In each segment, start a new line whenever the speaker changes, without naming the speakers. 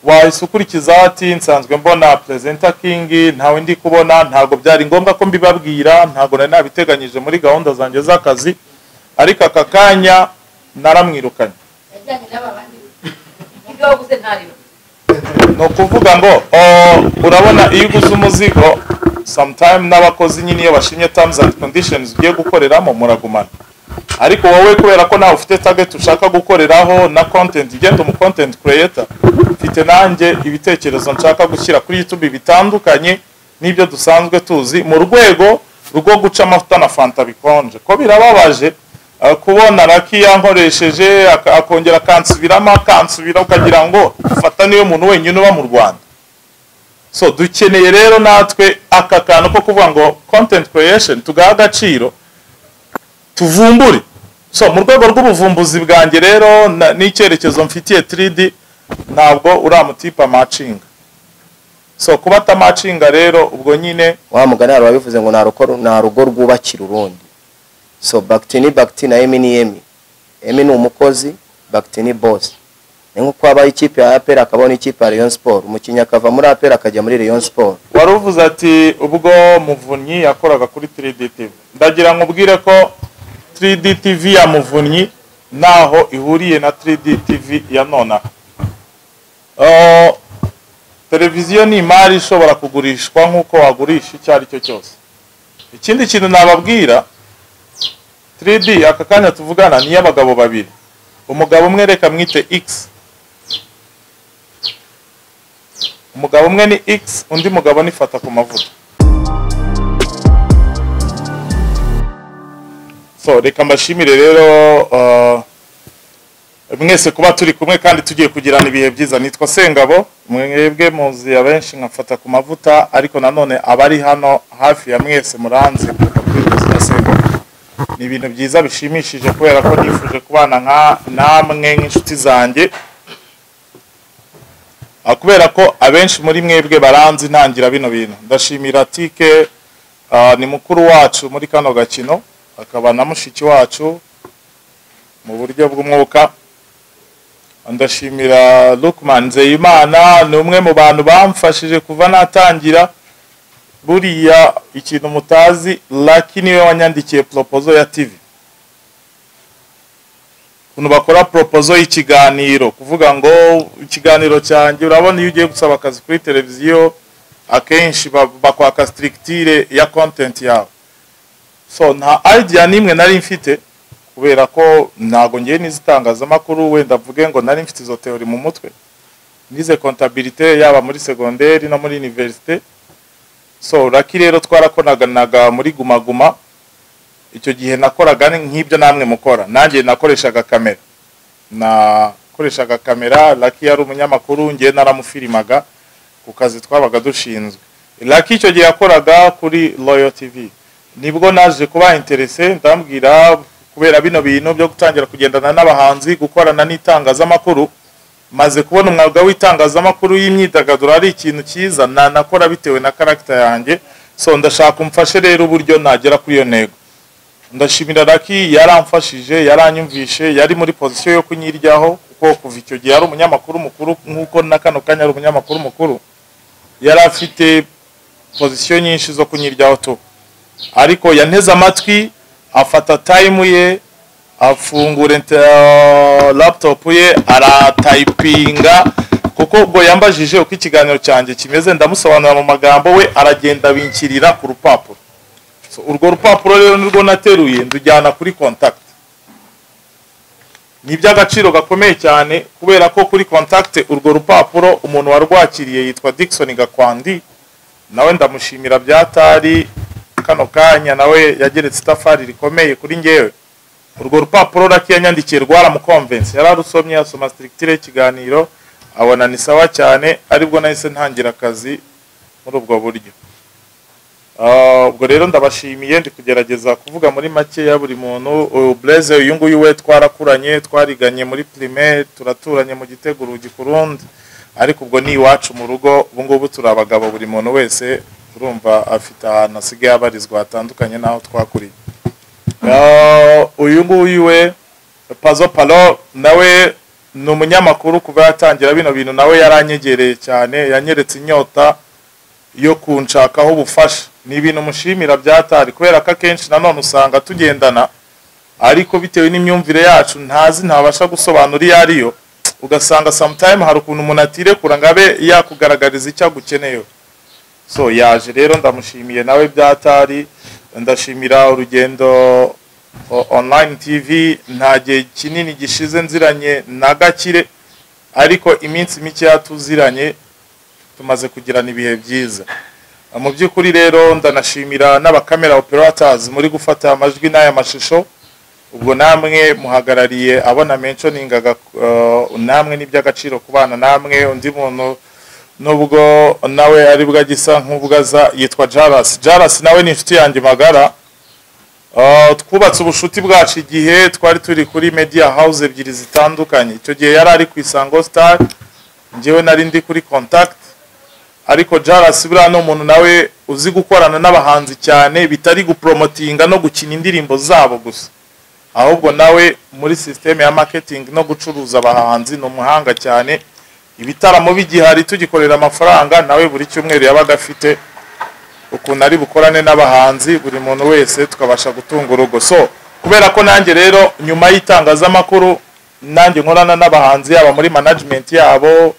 wahise ukurikiza ati nsanzwe mbona presenter king ntawe ndi kubona, ntago byari ngombwa ko mbibabwira, ntago nari nabiteganyije muri gahunda zanjye z'akazi, ariko aka kanya naramwirukanye. No kuvuga ngo urabona iyo uguze umuzigo sometime n'abakozi nyine iyo bashimye terms and conditions ugiye gukoreramo muragumana, ariko wowe kubera ko nawe ufite target ushaka gukoreraho na content igenda mu content creator, mfite nanjye ibitekerezo nshaka gushyira kuri YouTube bitandukanye n'ibyo dusanzwe tuzi mu rwego rwo guca amafuta na fanta bikonje. Ko birababaje kubona Raki yankoresheje akongera kansubira ukagira ngo ufata niyo muntu wenyine uba mu Rwanda. So dukeneye rero natwe aka kantu ko kuvuga ngo content creation tugaha agaciro tuvumbure. So mu rwego rw'ubuvumbuzi bwanjye rero n'icyerekezo mfitiye 3D ntabwo uramutipa matching. So kuba ta matching rero ubwo nyine
wa mugana wabivuze ngo nta rugo rwubakira urundi. So bact na Emi ni Emi ni umukozi, bact ni boss. Ni nko abaye ikipe ya APR akabona ikipe ya Rayon Sport, umukinya akava muri APR akajya muri Rayon Sport.
Waruvuze ati ubwo Muvunyi yakoraga kuri 3D TV, ndagira nkubwire ko 3D TV ya Muvunyi naho ihuriye na 3D TV ya noneho. Televiziyo ni imari ishobora kugurishwa nkuko wagurisha icyo ari cyo cyose. Ikindi kintu nababwira 3D aka kanya tuvugana ni y'abagabo babiri, umugabo umwe reka mwite X, umugabo umwe ni X, undi mugabo ni Fatakumavuta. So reka mbashimire rero mwese kuba turi kumwe kandi tugiye kugirana ibihe byiza. Nitwa Sengabo, mwebwe muzi abenshi nka Fatakumavuta, ariko nanone abari hano hafi ya mwese muranzi kuri Sengabo. Ni ibintu byiza bishimishije kubera ko nifuje kubana namwe nk'inshuti zanjye, kubera ko abenshi muri mwebwe baranzi ntangira bino bintu. Ndashimira Tike ni mukuru wacu muri kano gakino, akaba na mushiki wacu mu buryo bw'umwuka. Ndashimira Lukman Zeyimana, ni umwe mu bantu bamfashije kuva natangira. Buriya ikintu mutazi, Lucky niwe wanyandikiye proposal ya TV. Kuno bakora proposal y'ikiganiro, kuvuga ngo ikiganiro cyanjye urabona iyo ugiye gusaba akazi kuri televiziyo akenshi bakwaka structure ya content yawe. So nta idea nimwe nari mfite kubera ko ntago ngiye nizitangazamakuru wenda mvuge ngo nari mfite izo theory mu mutwe. Nize comptabilité yaba muri secondaire no muri université. So Lucky rero twarakonaganaga muri guma icyo gihe nakoraga nk'ibyo namwe mukora, nanjye nakoreshaga kamera. Lucky yari umunyamakuru, ngiye naramufirimaga ku kazi twabaga dushinzwe. Lucky icyo gihe yakoraga kuri Royal TV, nibwo naje kuba interesse ndambwira kubera bino bintu byo gutangira kugendana n'abahanzi, gukorana n'itangazamakuru. Maze kubona umwuga w'itangazamakuru y'imyidagaduro ari ikintu cyiza nakora bitewe na character yanjye. So ndashaka umfashe rero uburyo nagera kuri iyo ntego. Ndashimira Lucky yaramfashije, yaranyumvishe, yari muri position yo kunyiryaho kuko kuva icyo gihe ari umunyamakuru mukuru nkuko na kano kanya ari umunyamakuru mukuru. Yari afite position nyinshi zo kunyiryaho to, ariko yanteze amatwi, afata time ye, afungura laptop ye, aratypinga kuko ubwo yambajije uko ikiganiro cyanjye kimeze, ndamusobanura mu magambo, we aragenda binkirira ku rupapuro. So urwo rupapuro rero nirwo nateruye ndujyana kuri contact. Ni by'agaciro gakomeye cyane kubera ko kuri contact urwo rupapuro umuntu warwakiriye yitwa Dickson Gakwandi, nawe ndamushimira byatari kano kanya, nawe yageretse itafari rikomeye kuri ngewe. Urwo rupapuro Lucky yanyandikiye rwaramukonvense, yararusomye, asoma structure y'ikiganiro, abona ni sawa cyane, aribwo nahise ntangira akazi muri ubwo buryo. Ubwo rero ndabashimiye, ndi kugerageza kuvuga muri make ya buri muntu. Blaze uyu nguyu we twarakuranye, twariganye muri primaire, turaturanye mu Gitego Rugi Kurundi, ariko ubwo ni iwacu mu rugo. Ubu ngubu turabagabo, buri muntu wese urumva afite ahantu asigaye abarizwa hatandukanye naho twakuriye. Uyu nguyu we Pazo Palo nawe ni umunyamakuru kuva yatangira bino bintu, nawe yaranyegereye cyane, yanyeretse inyota yo kunshakaho ubufasha. Ni ibintu mushimira byatari, kubera ko akenshi nanone usanga tugendana ariko bitewe n'imyumvire yacu ntabasha gusobanura iyo ariyo, ugasanga sometime hari ukuntu umuntu atirekura ngo abe yakugaragariza icyo agukeneyeho. So yaje rero ndamushimiye nawe byatari. Ndashimira urugendo online TV, nta gihe kinini gishize nziranye na Gakire, ariko iminsi mike yatuziranye tumaze kugirana ibihe byiza. Mu by'ukuri rero ndanashimira n'abakamera operators muri gufata amajwi n'aya mashusho, ubwo namwe muhagarariye abona mentioningaga, namwe n'iby'agaciro kubana namwe. Undi muntu nubwo nawe ari bwa gisa nk'ubwaza yitwa Jaras nawe ni inshuti yanjye magara. Twubatse ubushuti bwacu igihe twari turi kuri media house ebyiri zitandukanye. Icyo gihe yari ari ku Isango Star, njyewe nari ndi kuri Contact, ariko Jaras buriya ni umuntu nawe uzi gukorana n'abahanzi cyane, bitari gupromotinga no gukina indirimbo zabo gusa, ahubwo nawe muri system ya marketing no gucuruza abahanzi ni umuhanga cyane. Ibitaramo bigihari tugikorera amafaranga, nawe buri cyumweru yabaga afite ukuntu ari bukorane n'abahanzi, buri muntu wese tukabasha gutunga urugo. So kubera ko nanjye rero nyuma y'itangazamakuru nanjye nkorana n'abahanzi yaba muri management yabo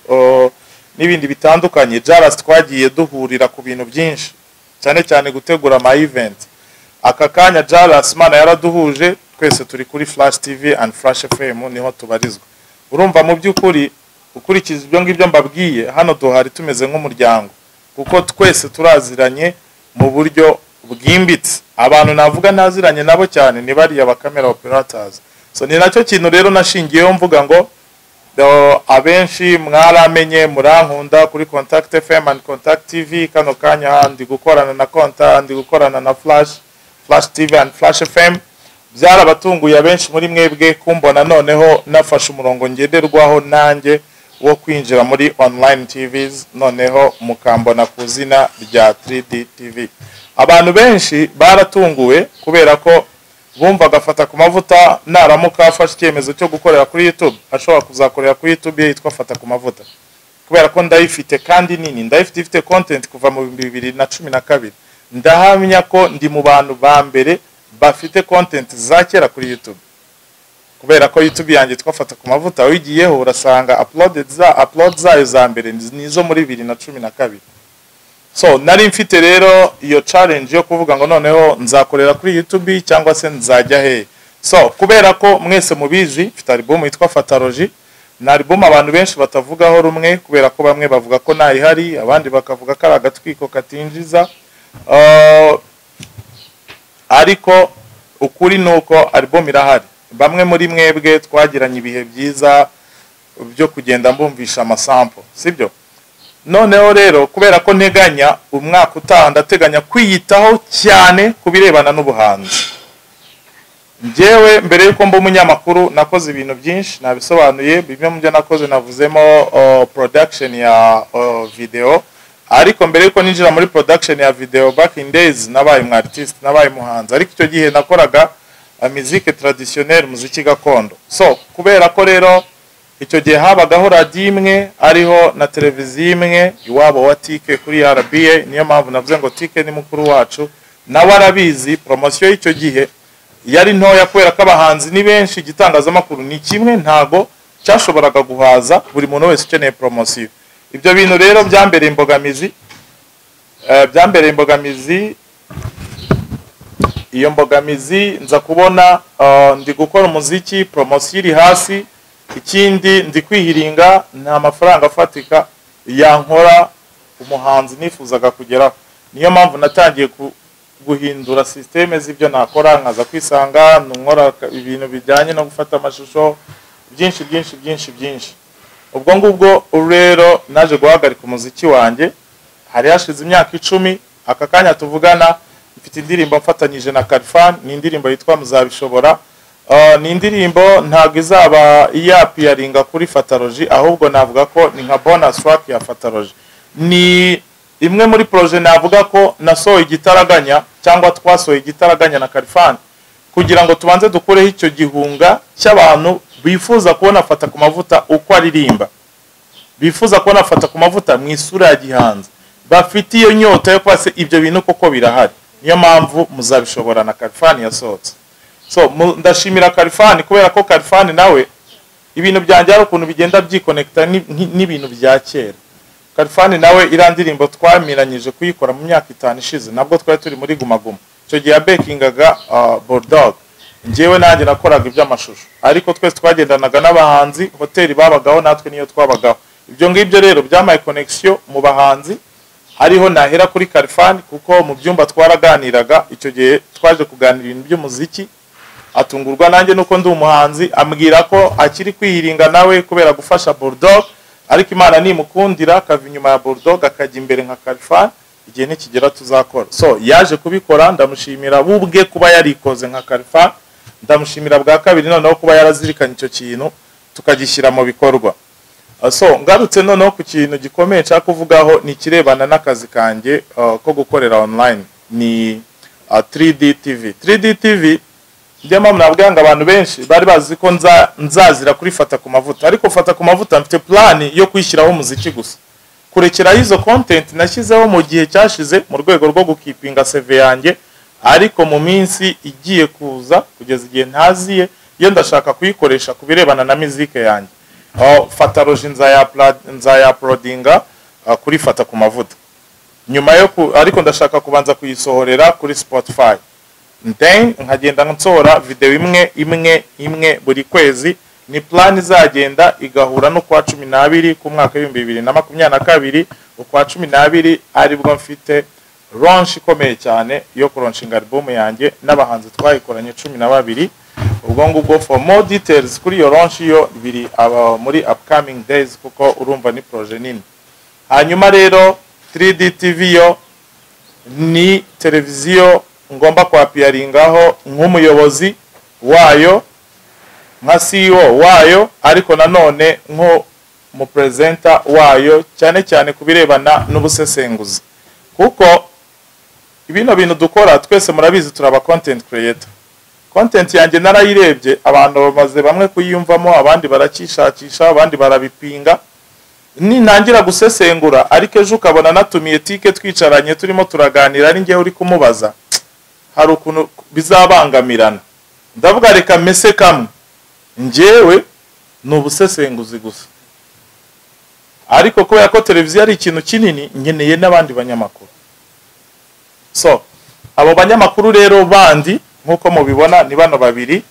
n'ibindi bitandukanye, Jaras twagiye duhurira ku bintu byinshi, cyane cyane gutegura ama event. Aka kanya Jaras mana yaraduhuje, twese turi kuri Flash TV and Flash FM, niho tubarizwa. Urumva mu by'ukuri ukurikiza ibyo ngibyo mbabwiye, hano duhari tumeze nk'umuryango, kuko twese turaziranye mu buryo bwimbitse. Abantu navuga naziranye nabo cyane ni bariya bakamera operators. So ni nacyo kintu rero nashingiyeho mvuga ngo abenshi mwaramenye murankunda kuri Contact FM and Contact TV. Kano kanya ndi gukorana na Contact, ndi gukorana na Flash TV and Flash FM. Byarabatunguye abenshi muri mwebwe kumbona noneho nafashe umurongo ngenderwaho nanjye wo kwinjira muri online TVs, noneho mukambona ku zina rya 3D TV. Abantu benshi baratunguwe kubera ko bumvaga Fatakumavuta naramuka afashe icyemezo cyo gukorera kuri YouTube, ashobora kuzakorera kuri YouTube yitwa Fatakumavuta, kubera ko ndayifite kandi nini, ndayifite content kuva mu 2012. Ndahamya ko ndi mu bantu ba mbere bafite content za kera kuri YouTube, kubera ko YouTube yanjye yitwa Fatakumavuta, wigiyeho urasanga upload zayo za mbere nizo muri 2012. So nari mfite rero iyo challenge yo kuvuga ngo noneho nzakorera kuri YouTube cyangwa se nzajya he. So kubera ko mwese mubizi mfite album yitwa Fatalogy, na album abantu benshi batavugaho rumwe, kubera ko bamwe bavuga ko ntayihari, abandi bakavuga ko ari agatwiko katinjiza. Ariko ukuri nuko album irahari. Bamwe muri mwebwe twagiranye ibihe byiza byo kugenda mbumvisha amasample, sibyo? Noneho rero kubera ko nteganya umwaka utaha ndateganya kwiyitaho cyane kubirebana n'ubuhanzi. Njyewe mbere yuko mba umunyamakuru nakoze ibintu byinshi, nabisobanuye. Bimwe mu byo nakoze navuzemo production ya video, ariko mbere yuko ninjira muri production ya video back in days nabaye mu artist, nabaye muhanzi, ariko icyo gihe nakoraga musique traditionnelle, muziki gakondo. So kubera ko rero icyo gihe habagaho radio imwe ariho na televiziyo imwe iwabo wa Tike kuri RBA, niyo mpamvu navuze ngo Tike ni mukuru wacu, nawe arabizi. Promotion y'icyo gihe yari ntoya kubera ko abahanzi ni benshi, igitangazamakuru ni kimwe, ntago cyashoboraga guhaza buri muntu wese ukeneye promotion. Ibyo bintu rero byambereye imbogamizi, iyo mbogamizi nza kubona ndi gukora umuziki, promotion iri hasi, ikindi ndi kwihiringa, nta mafaranga afatika yankora umuhanzi nifuzaga kugeraho. Niyo mpamvu natangiye guhindura systeme z'ibyo nakora, nkaza kwisanga nkora ibintu bijyanye no gufata amashusho byinshi. Ubwo ngubwo rero naje guhagarika umuziki wanjye, hari hashize imyaka 10. Aka kanya tuvugana mfite indirimbo mfatanyije na Kalfan, ni indirimbo yitwa Muzabishobora. Ni indirimbo ntabwo izaba iyapiyaringa kuri Fatalogy, ahubwo navuga ko ni nka bonus track ya Fatalogy. Ni imwe muri projet navuga ko nasohoye igitaraganya, cyangwa twasohoye igitaraganya na Kalfan, kugira ngo tubanze dukureho icyo gihunga cy'abantu bifuza kubona Fatakumavuta uko aririmba, bifuza kubona Fatakumavuta mu isura ya gihanzi, bafite iyo nyota yo kwase ibyo bintu koko birahari. Niyo mpamvu muzabishobora na Kalifani yasohotse. So ndashimira Kalifani kubera ko Kalifani nawe ibintu byanjye ari ukuntu bigenda byiconnecta n'ibintu bya kera. Kalifani nawe irandirimbo twamiranyije kuyikora mu myaka 5 ishize, nabwo twari turi muri gumaguma. Cyo gihe bakingaga Bulldog, njewe nanjye nakoraga iby'amashusho, ariko twese twagendanaga n'abahanzi, hoteli babagaho natwe niyo twabagaho. Ibyo ngibyo rero byamaye connection mu bahanzi, hariho nahera kuri Kalifani kuko mu byumba twaraganiraga. Icyo gihe twaje kuganira ibintu by'umuziki, atungurwa nanjye nuko ndi umuhanzi, ambwira ko akiri kwihiringa nawe kubera gufasha Bulldog, ariko Imana nimukundira akava inyuma ya Bulldog akajya imbere nka Kalifani, igihe nikigera tuzakora. So yaje kubikora, ndamushimira bubwe kuba yarikoze nka Kalifani, ndamushimira bwa kabiri noneho kuba yarazirikanye icyo kintu tukagishyira mu bikorwa. So ngarutse noneho ku kintu gikomeye cya kuvugaho ni kirebana n'akazi kanjye ko gukorera online, ni 3D TV. 3D TV ndiye mpamvu nabwira ngo abantu benshi bari bazi ko nzazira kuri Fatakumavuta, ariko Fatakumavuta mfite plan yo kwishyiraho umuziki gusa, kurekera izo content nashyizeho mu gihe cyashize mu rwego rwo gukipinga CV yanjye, ariko mu minsi igiye kuza kugeza igihe ntaziye iyo ndashaka kuyikoresha kubirebana na muzike yanjye. Fataroje nzaya uploadinga kuri Fatakumavuta nyuma yo ariko ndashaka kubanza kuyisohorera kuri Spotify, then nkagenda nsohora video imwe buri kwezi. Ni plan izagenda igahura no kwa 12 ku mwaka wa 2022, ukwa 12 aribwo mfite launch ikomeye cyane yo kuronshinga album yanjye n'abahanzi twayikoranye 12. Ubwo ngubwo for more details kuri yo launch yo biri muri upcoming days kuko urumva ni projet nini. Hanyuma rero 3D TV yo ni televiziyo ngomba kwapiaringaho nk'umuyobozi wayo, nka CEO wayo, ariko nanone nko mu presenter wayo, cyane cyane kubirebana n'ubusesenguzi, kuko ibino bintu dukora twese murabizi turaba content creator. Content yanjye narayirebye, abantu bamaze bamwe kuyiyumvamo, abandi barakishakisha, abandi barabipinga. Ni nangira gusesengura, ariko ejo ukabona natumiye tike twicaranye turimo turaganira, ari ngiye uri kumubaza, hari ukuntu bizabangamirana. Ndavuga reka mese kamwe njewe n'ubusesenguzi gusa, ariko kubera ko televiziyo ari ikintu kinini nkeneye n'abandi banyamakuru. So abo banyamakuru rero bandi nkuko mubibona ni bano babiri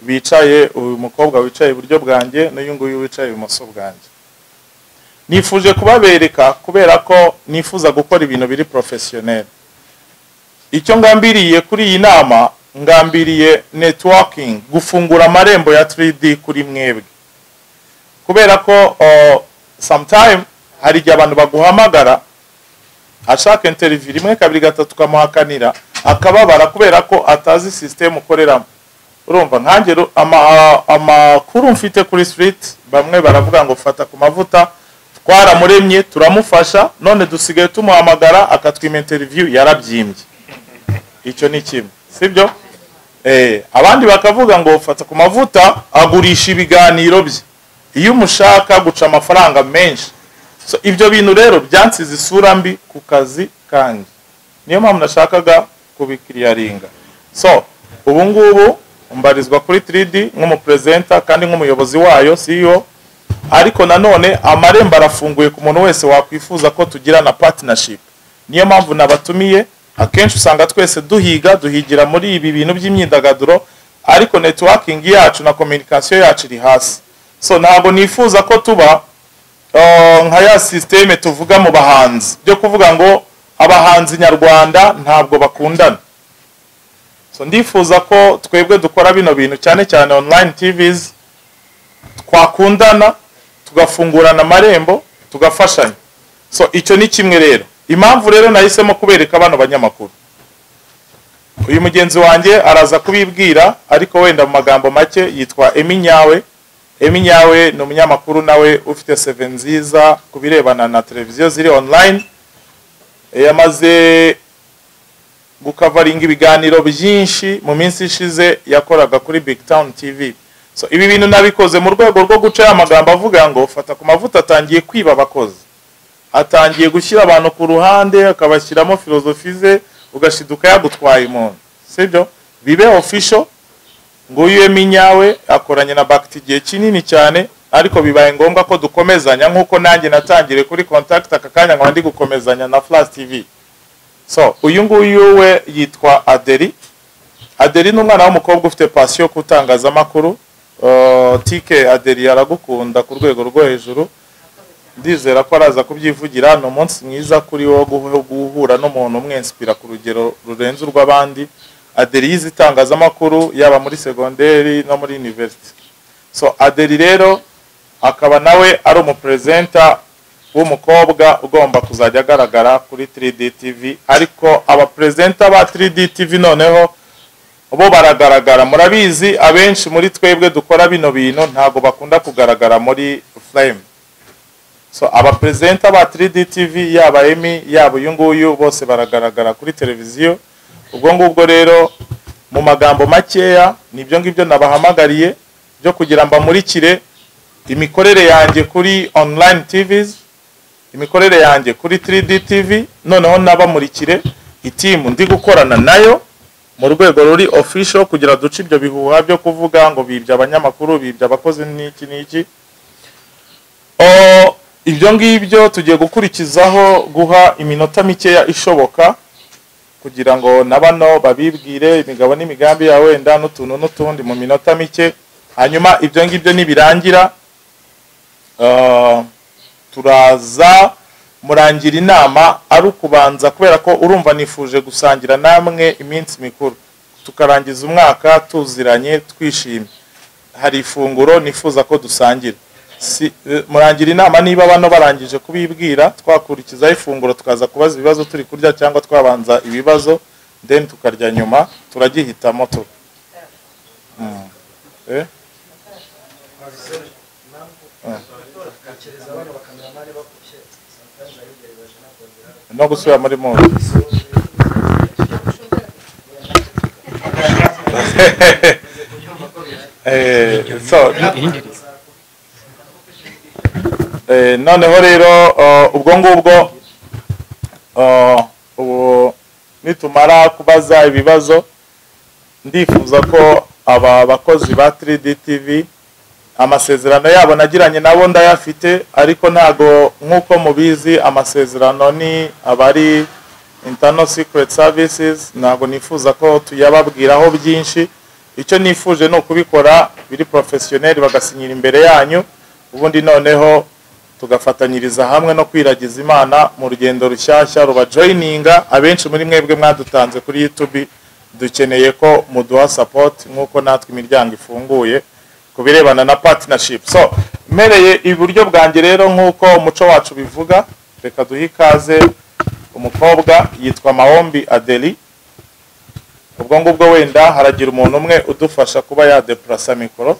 bicaye, uyu mukobwa wicaye iburyo bwanjye n'uyu nguyu wicaye ibumoso bwanjye. Nifuje kubabereka kubera ko nifuza gukora ibintu biri professionnel. Icyo ngambiriye kuri iyi nama, ngambiriye networking, gufungura amarembo ya 3D kuri mwebwe, kubera ko sometime hari igihe abantu baguhamagara ashaka interview rimwe kabiri gatatu kamuhakanira akababara kubera ko atazi system ukoreramo. Urumva nkanjye amakuru mfite kuri street, bamwe baravuga ngo Fatakumavuta twaramuremye turamufasha, none dusigaye tumuhamagara akatwima interview yarabyimbye. Icyo ni kimwe, sibyo? Abandi bakavuga ngo Fatakumavuta agurisha ibiganiro bye, iyo umushaka guca amafaranga menshi. So ibyo bintu rero byansize isura mbi ku kazi kanjye, niyo mpamvu nashakaga kubikiriyaringa. So ubu ngubu mbarizwa kuri 3D nk'umupresenter kandi nk'umuyobozi wayo CEO, ariko nanone amarembo arafunguye ku muntu wese wakwifuza ko tugira na partnership. Niyo mpamvu nabatumiye. Akenshi usanga twese duhigira muri ibi bintu by'imyidagaduro, ariko networking yacu na communication yacu iri hasi. So ntabwo nifuza ko tuba nka ya system tuvuga mu bahanzi byo kuvuga ngo abahanzi nyarwanda ntabwo bakundana. So ndifuza ko twebwe dukora bino bintu cyane cyane online TVs twakundana, tugafungurana amarembo, tugafashanya. So icyo ni kimwe rero. Impamvu rero nahisemo kubereka bano banyamakuru, uyu mugenzi wanjye araza kubibwira, ariko wenda mu magambo make yitwa Eminyawe. Eminyawe ni umunyamakuru nawe ufite 7 nziza kubirebana na televiziyo ziri online. Yamaze gukavaringa ibiganiro byinshi mu minsi ishize yakoraga kuri Big Town TV. So ibi bintu nabikoze mu rwego rwo guca amagambo avuga ngo Fatakumavuta atangiye kwiba abakozi, atangiye gushyira abantu ku ruhande akabashyiramo filozofi ze, ugashiduka yagutwaye umuntu, sibyo? Bibe official ngo uyu minyawe akoranye na bact igihe kinini cyane, ariko bibaye ngombwa ko dukomezanya nkuko nanjye natangire kuri contact akakanya ngo ndi gukomezanya na Flash TV. So uyu nguyu we yitwa Adeli ni umwana w'umukobwa ufite passion kutangaza makuru. Tike Adeli aragukunda ku rwego rwo hejuru, ndizera ko araza kubyivugira. No munsi mwiza kuri wo guhura n'umuntu umwenspira ku rugero rurenze urw'abandi. Adeli yize itangazamakuru yaba muri segonderi no muri university. So Adeli rero akaba nawe ari umupresenter w'umukobwa ugomba kuzajya agaragara kuri 3D TV, ariko aba presenter ba 3D TV noneho bo baragaragara. Murabizi abenshi muri twebwe dukora bino bintu ntago bakunda kugaragara muri flame. So aba presenter ba 3D TV yaba Emi yaba uyu nguyu bose baragaragara kuri televiziyo. Ubwo ngubwo rero mu magambo makeya nibyo ngibyo nabahamagariye byo kugira mbamurikire imikorere yanjye kuri online TVs, imikorere yanjye kuri 3D TV, noneho nabamurikire itimu ndi gukorana nayo mu rwego ruri official kugira duce ibyo bihuha byo kuvuga ngo bibye abanyamakuru, bibye abakozi n'iki. Ibyo ngibyo tugiye gukurikizaho guha iminota mikeya ishoboka kugira ngo nabano babibwire imigabo n'imigambi yawe wenda n'utuntu n'utundi mu minota mike. Hanyuma ibyo ngibyo nibirangira turaza murangira inama ari ukubanza, kubera ko urumva nifuje gusangira namwe iminsi mikuru tukarangiza umwaka tuziranye twishimye. Hari ifunguro nifuza ko dusangira. Murangira inama niba bano barangije kubibwira twakurikiza ifunguro tukaza kubaza ibibazo turi kurya, cyangwa twabanza ibibazo then tukarya nyuma turagihitamo tu. No gusubira muri mu noneho rero ubwo ngubwo nitumara kubaza ibibazo ndifuza ko aba bakozi ba 3D TV amasezerano yabo nagiranye nabo ndayafite, ariko ntago nkuko mubizi amasezerano ni abari internal secret services, ntago nifuza ko tuyababwiraho byinshi. Icyo nifuje no kubikora biri professionnel bagasinyira imbere yanyu, ubundi noneho tugafatanyiriza hamwe no kwiragiza Imana mu rugendo rushyashya ruba joininga. Abenshi muri mwebwe mwadutanze kuri YouTube, dukeneye ko muduha support nkuko natwe imiryango ifunguye kubirebana na partnership. So mereye iburyo bwanjye rero nkuko umuco wacu bivuga, reka duhe ikaze umukobwa yitwa Mahombi Adeli. Ubwo ngubwo wenda haragira umuntu umwe udufasha kuba ya deplacer micro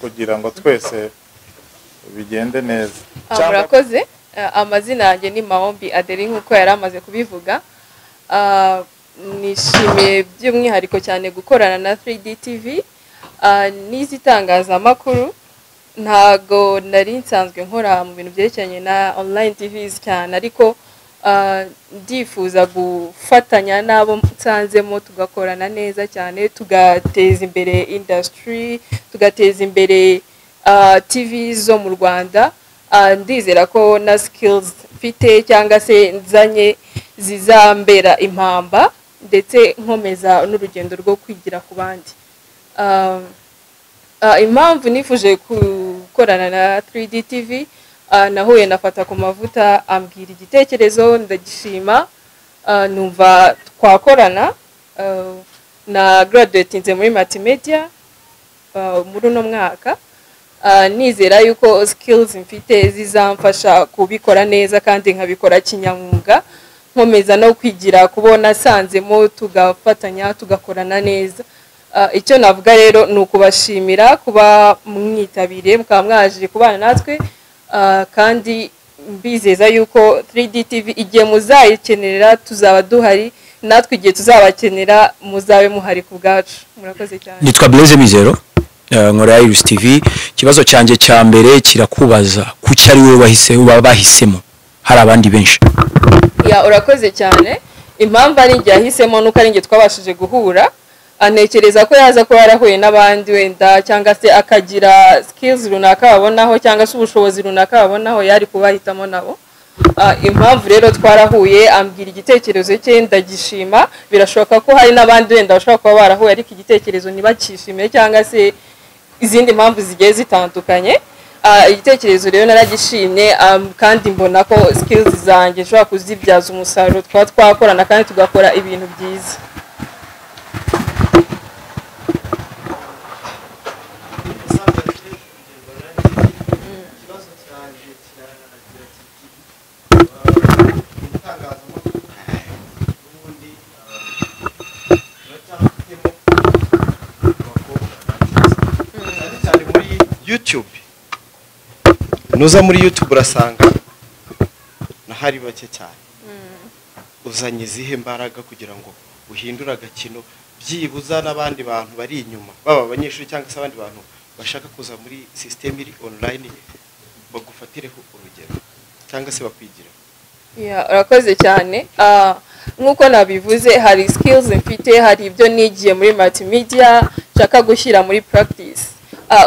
kugira ngo twese bigende neza.
Murakoze. Amazina yanjye ni Mahombi Adeli nkuko yari amaze kubivuga. Nishimiye by'umwihariko cyane gukorana na 3D TV. N'izitangazamakuru ntago nari nsanzwe nkora mu bintu byerekeranye na online TVs cyane, ariko ndifuza gufatanya nabo nsanzemo tugakorana neza cyane, tugateza imbere industry, tugateza imbere TV zo mu Rwanda. Ndizera ko na skills mfite cyangwa se nzanye zizambera impamba, ndetse nkomeza n'urugendo rwo kwigira ku bandi. Impamvu nifuje gukorana na 3D TV, nahuye na Fatakumavuta ambwira igitekerezo ndagishima, numva twakorana. Na graduate muri multimedia muri no mwaka. Nizera yuko skills mfite zizamfasha kubikora neza kandi nkabikora kinyamwuga, nkomeza no kwigira kubona sanzemo tugafatanya tugakorana neza. Icyo navuga rero ni ukubashimira kuba mwitabiriye mukaba mwaje kubana natwe, kandi mbizeza yuko 3D TV igihe muzayikenera tuzaba duhari, natwe igihe tuzabakenera muzabe muhari ku bwacu. Murakoze cyane.
Nitwa Blaise Mizero. nkora Iris TV. Kibazo cyanjye cya mbere kirakubaza kuki ari we bahisemo hari abandi benshi?
Urakoze cyane. Impamvu ari njye yahisemo nuko ari njye twabashije guhura, anekereza ko yaza ko yarahuye n'abandi wenda cyangwa se akagira skills runaka babonaho cyangwa se ubushobozi runaka babonaho yari kubahitamo nabo. Impamvu rero twarahuye, ambwira igitekerezo cye ndagishima. Birashoboka ko hari n'abandi wenda bashobora kuba barahuye ariko igitekerezo ntibakishimire cyangwa se izindi mpamvu zigiye zitandukanye. Igitekerezo rero naragishimye, kandi mbona ko skills zanjye nshobora kuzibyaza umusaruro twakorana kandi tugakora ibintu byiza.
YouTube nuza muri YouTube urasanga nahari bake cyane. Uzanye izihe mbaraga kugira ngo uhindure agakino byibuza n'abandi bantu bari inyuma baba abanyeshuri cyangwa se abandi bantu bashaka kuza muri system iri online bagufatireho urugero cyangwa se bakwigira?
Urakoze cyane. Nkuko nabivuze, hari skills mfite, hari ibyo nigiye muri multimedia nshaka gushyira muri practice.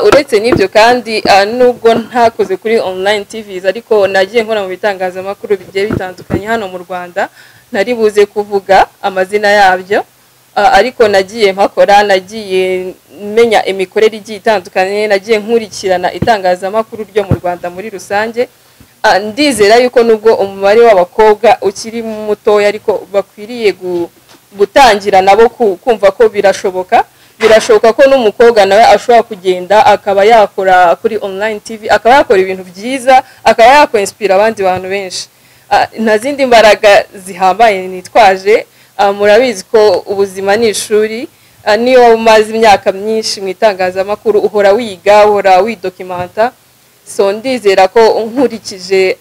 Uretse n'ibyo kandi nubwo ntakoze kuri online TVs ariko nagiye nkora mu bitangazamakuru bigiye bitandukanye hano mu Rwanda, ntari buze kuvuga amazina yabyo, ariko nagiye mpakora, nagiye menya imikorere igiye itandukanye, nagiye nkurikirana itangazamakuru ryo mu Rwanda muri rusange. Ndizera yuko nubwo umubare w'abakobwa ukiri mutoya ariko bakwiriye gutangira nabo kumva ko birashoboka ko n'umukobwa nawe ashobora kugenda akaba yakora kuri online TV, akaba yakora ibintu byiza, akaba yakwinspira abandi bantu benshi. Nta zindi mbaraga zihambaye nitwaje. Murabizi ko ubuzima ni ishuri, niyo umaze imyaka myinshi mu itangazamakuru uhora wiga, uhora widokimenta. So ndizera ko nkurikije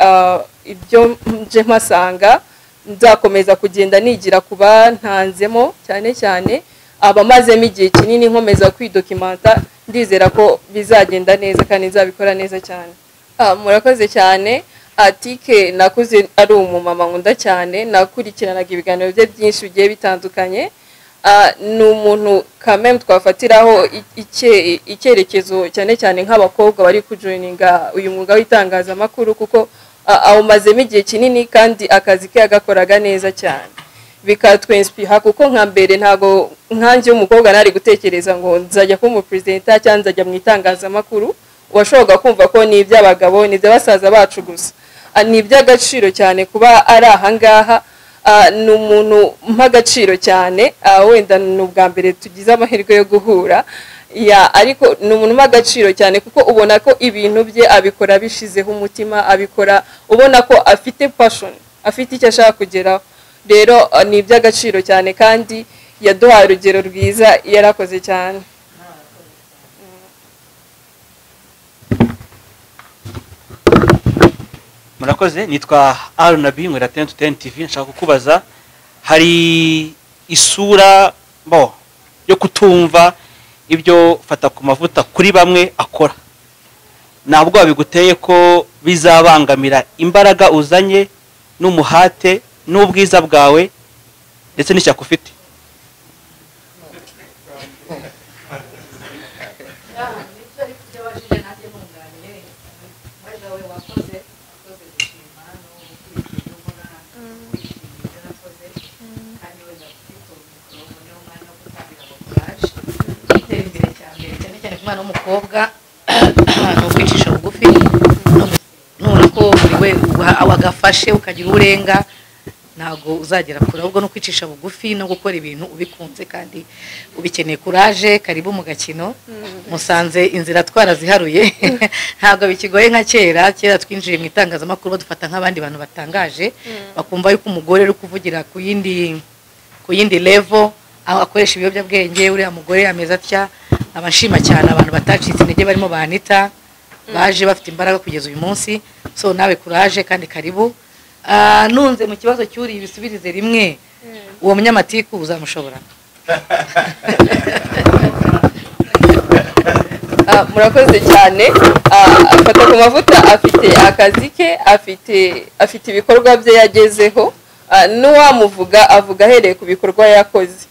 ibyo nje mpasanga nzakomeza kugenda nigira kuba ntanzemo cyane abamazemo igihe kinini nkomeza kwidokimenta. Ndizera ko bizagenda neza kandi nzabikora neza cyane. Murakoze cyane. Atike nakuze ari umumama nkunda cyane, nakurikiranaga ibiganiro bye byinshi bigiye bitandukanye. Ni umuntu kameme twafatiraho icyerekezo cyane nk'abakobwa bari kujoininga uyu mwuga w'itangazamakuru, kuko awumazemo igihe kinini kandi akazi ke agakoraga neza cyane, bikatwinspira. Kuko nka mbere ntago nkanjye umukobwa nari gutekereza ngo nzajya kuba umupresidenta cyangwa nzajya mu itangazamakuru. Washoboga kumva ko ni iby'abagabo, ni iby'abasaza bacu gusa. Ni iby'agaciro cyane kuba ari ahangaha. Ni umuntu mp'agaciro cyane, wenda ni ubwa mbere tugize amahirwe yo guhura, ariko ni umuntu mp'agaciro cyane kuko ubona ko ibintu bye abikora bishizeho umutima, abikora ubona ko afite passion, afite icyo ashaka kugeraho. Rero ni iby'agaciro cyane kandi yaduhaye urugero rwiza, yarakoze cyane.
Murakoze. Nitwa Nabi mwera 10 to 10 TV. Nshaka kukubaza, hari isura yo kutumva ibyo Fatakumavuta kuri bamwe akora, ntabwo biguteye ko bizabangamira imbaraga uzanye n'umuhate n'ubwiza bwawe ndetse n'ishyaka ufite?
umwana w'umukobwa no kwicisha bugufi, none ko buri we wagafashe ukagira urenga ntago uzagera kure, ahubwo no kwicisha bugufi no gukora ibintu ubikunze kandi ubikeneye. Courage, karibu mu gakino. Musanze inzira twaraziharuye ntago bikigoye nka kera twinjiye mu itangazamakuru badufata nk'abandi bantu batangaje, bakumva yuko umugore uri kuvugira ku yindi level, akoresha ibiyobyabwenge. Uriya mugore ameze atya. Abashima cyane abantu batacitse intege barimo banita baje bafite imbaraga kugeza uyu munsi. So nawe courage kandi karibu. Nunze mu kibazo cyuri ibisubirize rimwe, uwo munyamatiku uzamushobora?
murakoze cyane. Fatakumavuta afite akazi ke, afite ibikorwa bye yagezeho, n'uwamuvuga avuga ahereye ku bikorwa yakoze.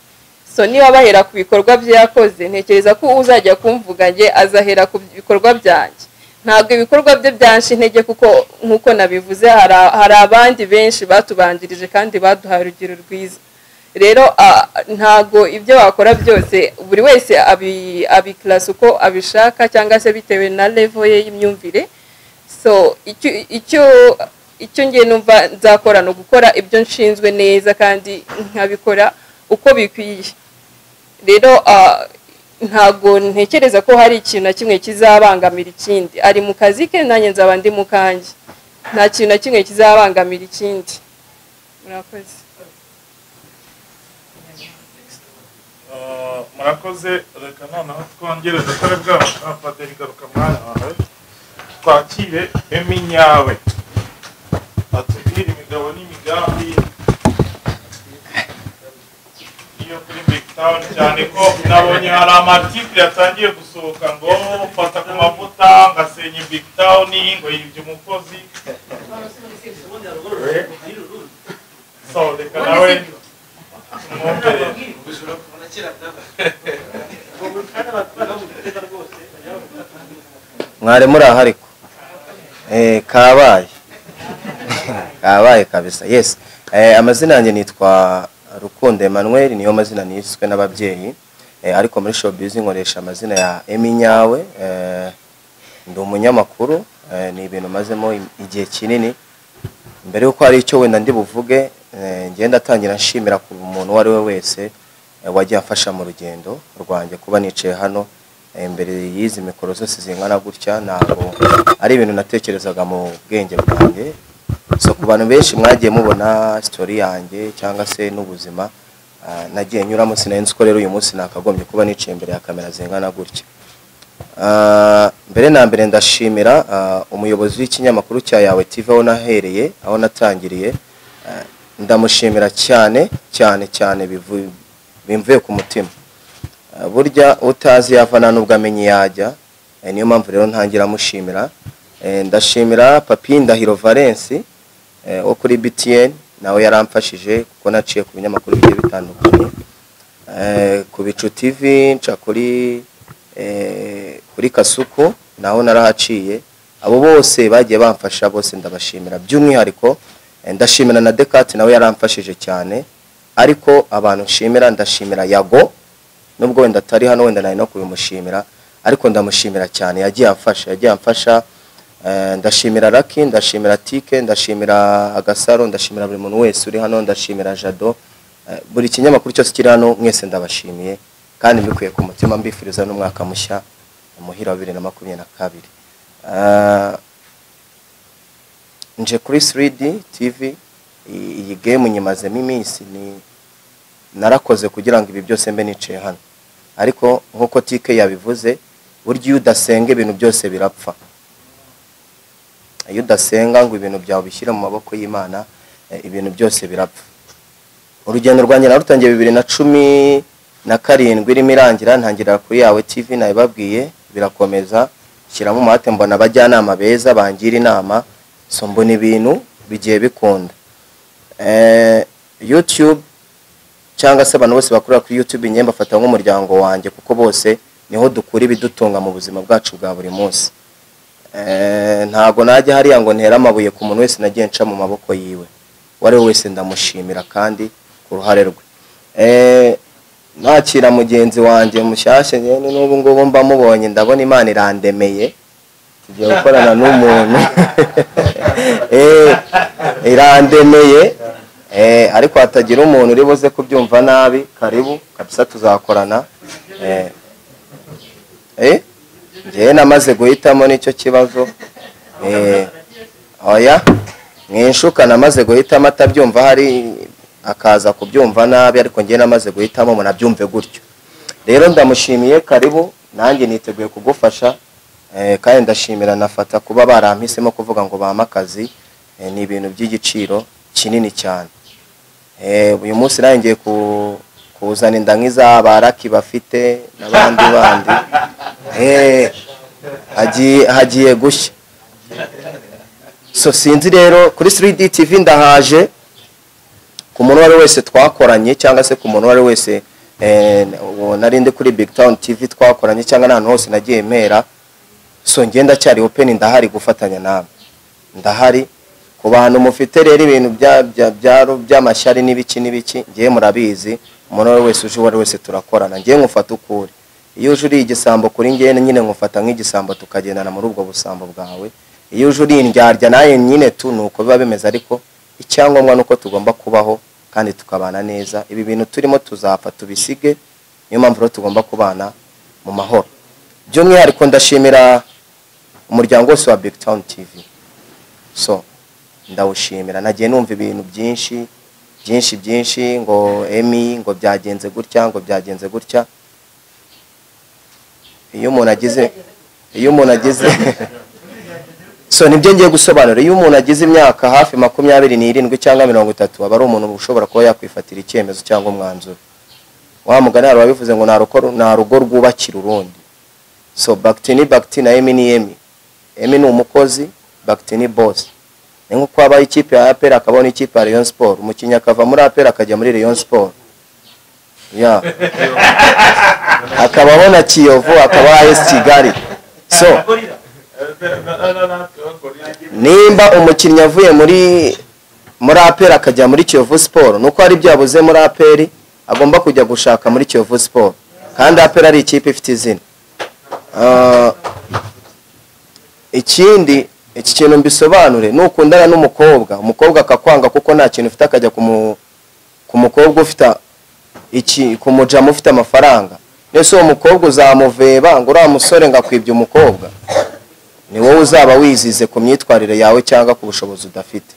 So niba bahera ku bikorwa bye yakoze, ntekereza ko uzajya kumvuga nge azahera ku bikorwa byanjye. Ntabwo ibikorwa bye byansha intege, kuko nkuko nabivuze hari abandi benshi batubanjirije kandi baduhaye urugero rwiza. Rero ntago ibyo wakora byose buri wese abikirasa uko abishaka, cyangwa se bitewe na level ye y'imyumvire. So icyo ngiye numva nzakora no gukora ibyo nshinzwe neza kandi nkabikora uko bikwiye. Rero ntago ntekereza ko hari ikintu na kimwe kizabangamira ikindi. Ari mu kazi ke, nanjye nzaba ndi mu kanjye. Nta kintu na kimwe kizabangamira ikindi. Murakoze.
Murakoze. Reka noneho twongere dukore bwa Padiri garuka mwanya wawe, twakire Nyawe atubwire imigabo n'imigambi iyo kuri Big Town, cyane ko nabonye hari amarticle yatangiye gusohoka ngo Fatakumavuta ngasenye Big Town ngo yibye umukozi. So reka nawe
mwari muri aha ariko kabaye kabisa. Yes, amazina yanjye nitwa Rukundo Emmanuel, niyo mazina niswe n'ababyeyi, ariko muri showbiz nkoresha amazina ya Nyawe. Ndi umunyamakuru, ni ibintu mazemo igihe kinini. Mbere yuko hari icyo wenda ndi buvuge, ngenda atangira nshimira ku muntu wari we wese wagiye afasha mu rugendo rwanjye kuba nicaye hano imbere y'izi mikoro zose zingana gutya. Ntabwo ari ibintu natekerezaga mu bwenge bwanjye. So ku bantu benshi mwagiye mubona story yanjye cyangwa se n'ubuzima nagiye nyuramo, sinenze ko rero uyu munsi nakagombye kuba nicaye imbere ya kamera zingana gutya. Mbere na mbere ndashimira umuyobozi w'ikinyamakuru cya Yawe TV aho nahereye, aho natangiriye. Ndamushimira cyane cyane cyane bimvuye ku mutima. Burya utazi yavana nubwo amenye yajya, niyo mpamvu rero ntangira mushimira. Ndashimira Papi Ndahiro Valence wo kuri BTN, nawe yaramfashije kuko naciye ku binyamakuru bigiye bitandukanye, ku Bicu TV nca kuri Kasuku naho narahaciye. Abo bose bagiye bamfasha, bose ndabashimira. By'umwihariko ndashimira na Bact, nawe yaramfashije cyane. Ariko abantu nshimira, ndashimira Yago, nubwo wenda atari hano, wenda nari no kubimushimira, ariko ndamushimira cyane. Yagiye amfasha. Ndashimira Lucky, ndashimira Tike, ndashimira Agasaro, ndashimira buri muntu wese uri hano, ndashimira Jado. Buri kinyamakuru cyose kiri hano, mwese ndabashimiye kandi mbikuye ku mutima, mbifuriza n'umwaka mushya muhira wa 2022. Nje kuri 3D TV, iyi game nyimazemo iminsi, narakoze kugira ngo ibi byose mbe nicaye hano. Ariko nkuko Tike yabivuze, burya iyo udasenga ibintu byose birapfa. Iyo udasenga ngo ibintu byawe bishyira mu maboko y'Imana, ibintu byose birapfa. Urugendo rwanjye narutangiye 2017 irimo irangira, ntangirira kuri Yawe TV, nabibabwiye, birakomeza, shyiramo umuhate, mbona abajyanama beza bangira inama, so mbona ibintu bigiye bikunda. YouTube cyangwa se abantu bose bakorera kuri YouTube nyemba fata nk'umuryango wanjye, kuko bose niho dukura ibidutunga mu buzima bwacu bwa buri munsi. Ntago najya hariya ngo ntera amabuye ku muntu wese nagiye nca mu maboko yiwe. Wari wese ndamushimira kandi ku ruhare rwe. Nakira mugenzi wanjye mushyashye, n'ubu ngubu mba mubonye, ndabona Imana irandemeye, tugiye gukorana n'umuntu irandemeye, ariko hatagira umuntu uri buze kubyumva nabi. Karibu kabisa, tuzakorana. Ngiye namaze guhitamo nicyo kibazo. Oya mwinshuka, namaze guhitamo, atabyumva hari akaza kubyumva nabi, ariko ngiye namaze guhitamo munabyumve gutyo. Rero ndamushimiye, karibu, nanjye niteguye kugufasha. Kandi ndashimira nafata kuba barampisemo kuvuga ngo bamakazi, ni ibintu by'igiciro kinini cyane. Uyu munsi nanjye kuzana inda nk'iza baraki bafite n'abandi hagiye gushya. So sinzi rero kuri 3D TV ndahaje ku muntu wari wese twakoranye cyangwa se ku muntu wari wese narinde kuri Big Town TV twakoranye cyangwa n'ahantu hose nagiye mera. So ngenda cyari open ndahari gufatanya nawe, ndahari ku bantu mufite rero ibintu by'amashyari n'ibiki ngiye murabizi. Umuntu wese uje wari wese turakorana, ngiye nkufata ukuri. Iyo uje uri igisambo kuri ngiye nyine nkufata nk'igisambo tukagendana muri ubwo busambo bwawe. Iyo uje uri indyarya naye nyine tu nuko biba bimeze, ariko icyangombwa nuko tugomba kubaho kandi tukabana neza. Ibi bintu turimo tuzapfa tubisige, niyo mpamvu rero tugomba kubana mu mahoro. By'umwihariko ndashimira umuryango wose wa Big Town TV. So ndawushimira, nagiye numva ibintu byinshi ngo Emi ngo byagenze gutya. Iyo umuntu agize so nibyo ngiye gusobanura. Iyo umuntu agize imyaka hafi 27 cyangwa 30 aba ari umuntu ushobora kuba yakwifatira icyemezo cyangwa umwanzuro. Wa mugani hari wabivuze ngo nta rugo rwubakira urundi. So bact na Emi ni Emi. Emi ni umukozi, bact ni boss. Ni nko kwaba ikipe ya APR akabaho n'ikipe ya Rayon Sport, umukinnyi akava muri APR akajya muri Rayon Sport. Yeah. Akabaho na Kiyovu akaba AS Kigali. So nimba umukinnyi avuye muri APR akajya muri Kiyovu Sport, nuko ari byabuze muri APR agomba kujya gushaka muri Kiyovu Sport, kandi APR ari ikipe ifite izina. Iki kintu mbisobanure, nukundana umukobwa akakwanga kuko nta kintu ufite akajya ku mukobwa ufite kumujama ufite amafaranga. Nese uwo mukobwa uzamuveba ngo uriya musore ngakwibye umukobwa, ni wowe uzaba wizize ku myitwarire yawe cyangwa ku bushobozi udafite.